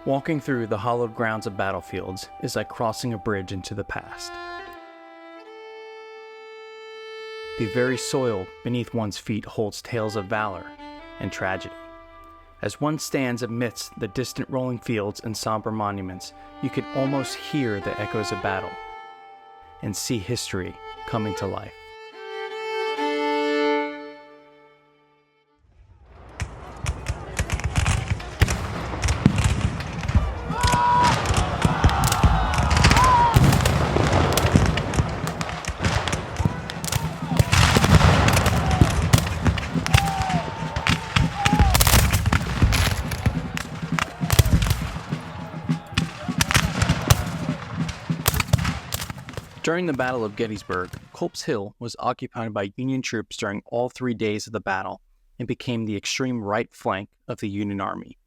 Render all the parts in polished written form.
Walking through the hallowed grounds of battlefields is like crossing a bridge into the past. The very soil beneath one's feet holds tales of valor and tragedy. As one stands amidst the distant rolling fields and somber monuments, you can almost hear the echoes of battle and see history coming to life. During the Battle of Gettysburg, Culp's Hill was occupied by Union troops during all 3 days of the battle and became the extreme right flank of the Union Army.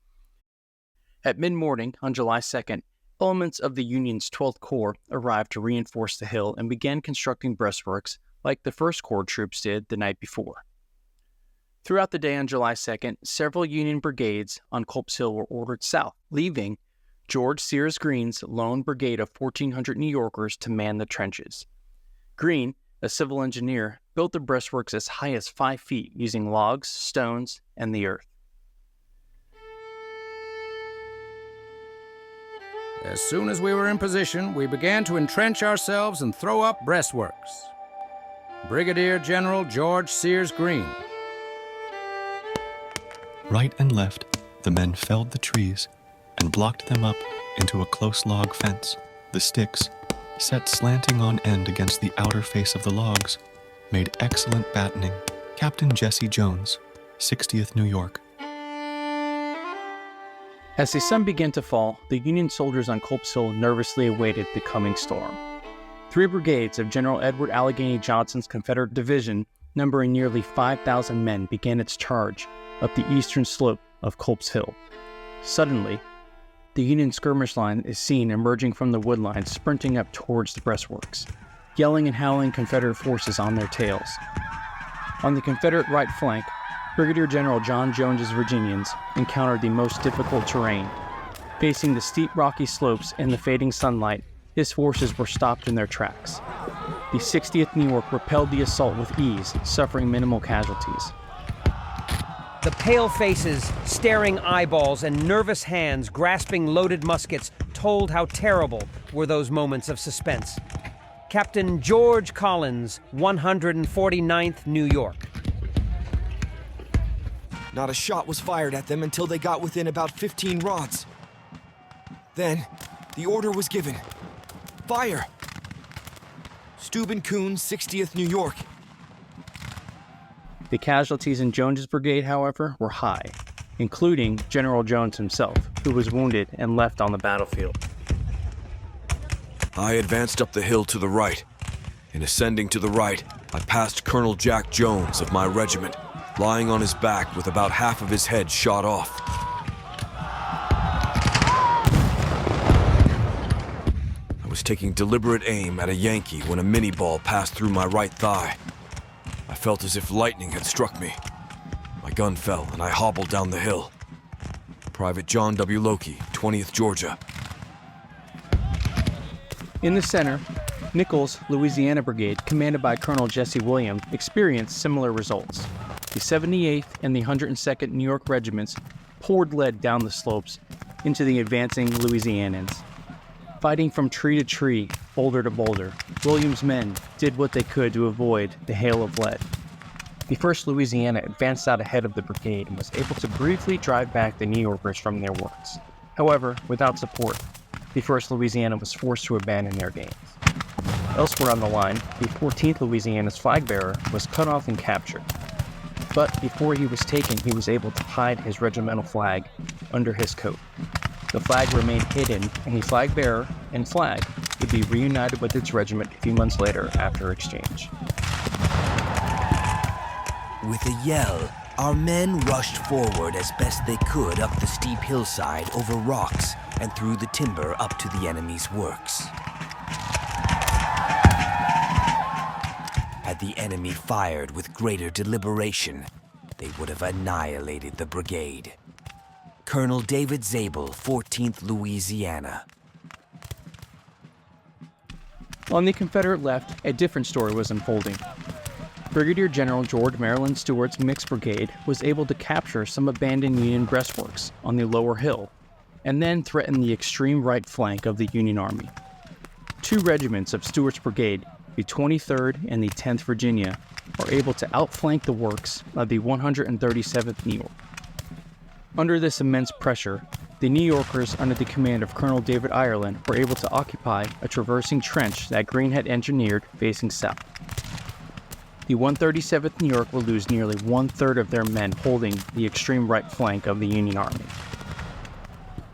At mid-morning on July 2nd, elements of the Union's 12th Corps arrived to reinforce the hill and began constructing breastworks like the 1st Corps troops did the night before. Throughout the day on July 2nd, several Union brigades on Culp's Hill were ordered south, leaving George Sears Greene's lone brigade of 1,400 New Yorkers to man the trenches. Greene, a civil engineer, built the breastworks as high as 5 feet using logs, stones, and the earth. As soon as we were in position, we began to entrench ourselves and throw up breastworks. Brigadier General George Sears Greene. Right and left, the men felled the trees and blocked them up into a close log fence. The sticks, set slanting on end against the outer face of the logs, made excellent battening. Captain Jesse Jones, 60th New York. As the sun began to fall, the Union soldiers on Culp's Hill nervously awaited the coming storm. 3 brigades of General Edward Allegheny Johnson's Confederate division, numbering nearly 5,000 men, began its charge up the eastern slope of Culp's Hill. Suddenly, the Union skirmish line is seen emerging from the woodline, sprinting up towards the breastworks, yelling and howling Confederate forces on their tails. On the Confederate right flank, Brigadier General John Jones's Virginians encountered the most difficult terrain. Facing the steep rocky slopes and the fading sunlight, his forces were stopped in their tracks. The 60th New York repelled the assault with ease, suffering minimal casualties. The pale faces, staring eyeballs, and nervous hands grasping loaded muskets told how terrible were those moments of suspense. Captain George Collins, 149th New York. Not a shot was fired at them until they got within about 15 rods. Then, the order was given. Fire! Steuben Kuhn, 60th New York. The casualties in Jones's brigade, however, were high, including General Jones himself, who was wounded and left on the battlefield. I advanced up the hill to the right. In ascending to the right, I passed Colonel Jack Jones of my regiment, lying on his back with about half of his head shot off. I was taking deliberate aim at a Yankee when a mini-ball passed through my right thigh. I felt as if lightning had struck me. My gun fell and I hobbled down the hill. Private John W. Lokey, 20th Georgia. In the center, Nichols' Louisiana Brigade, commanded by Colonel Jesse Williams, experienced similar results. The 78th and the 102nd New York regiments poured lead down the slopes into the advancing Louisianans. Fighting from tree to tree, boulder to boulder, Williams' men did what they could to avoid the hail of lead. The 1st Louisiana advanced out ahead of the brigade and was able to briefly drive back the New Yorkers from their works. However, without support, the 1st Louisiana was forced to abandon their gains. Elsewhere on the line, the 14th Louisiana's flag bearer was cut off and captured. But before he was taken, he was able to hide his regimental flag under his coat. The flag remained hidden, and the flag bearer and flag would be reunited with its regiment a few months later after exchange. With a yell, our men rushed forward as best they could up the steep hillside over rocks and through the timber up to the enemy's works. Had the enemy fired with greater deliberation, they would have annihilated the brigade. Colonel David Zabel, 14th Louisiana. On the Confederate left, a different story was unfolding. Brigadier General George Maryland Stewart's Mixed Brigade was able to capture some abandoned Union breastworks on the lower hill, and then threaten the extreme right flank of the Union Army. 2 regiments of Stewart's brigade, the 23rd and the 10th Virginia, were able to outflank the works of the 137th New York. Under this immense pressure, the New Yorkers under the command of Colonel David Ireland were able to occupy a traversing trench that Greene had engineered facing south. The 137th New York will lose nearly 1/3 of their men holding the extreme right flank of the Union Army.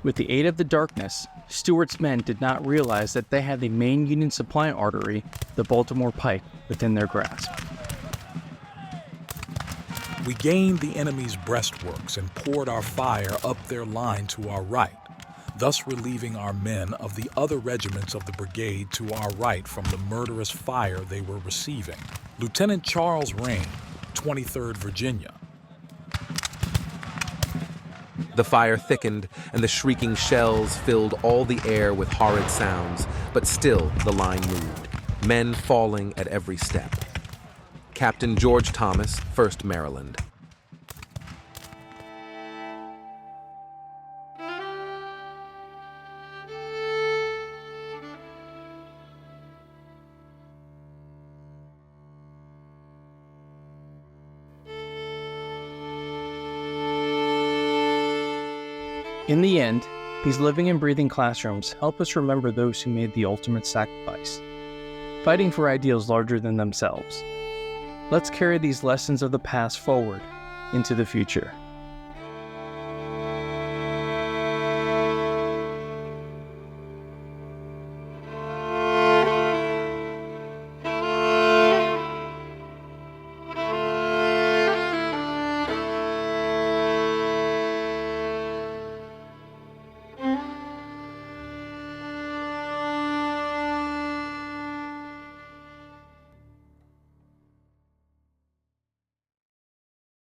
With the aid of the darkness, Stewart's men did not realize that they had the main Union supply artery, the Baltimore Pike, within their grasp. We gained the enemy's breastworks and poured our fire up their line to our right, thus relieving our men of the other regiments of the brigade to our right from the murderous fire they were receiving. Lieutenant Charles Rain, 23rd Virginia. The fire thickened, and the shrieking shells filled all the air with horrid sounds, but still the line moved, men falling at every step. Captain George Thomas, 1st Maryland. In the end, these living and breathing classrooms help us remember those who made the ultimate sacrifice, fighting for ideals larger than themselves. Let's carry these lessons of the past forward into the future.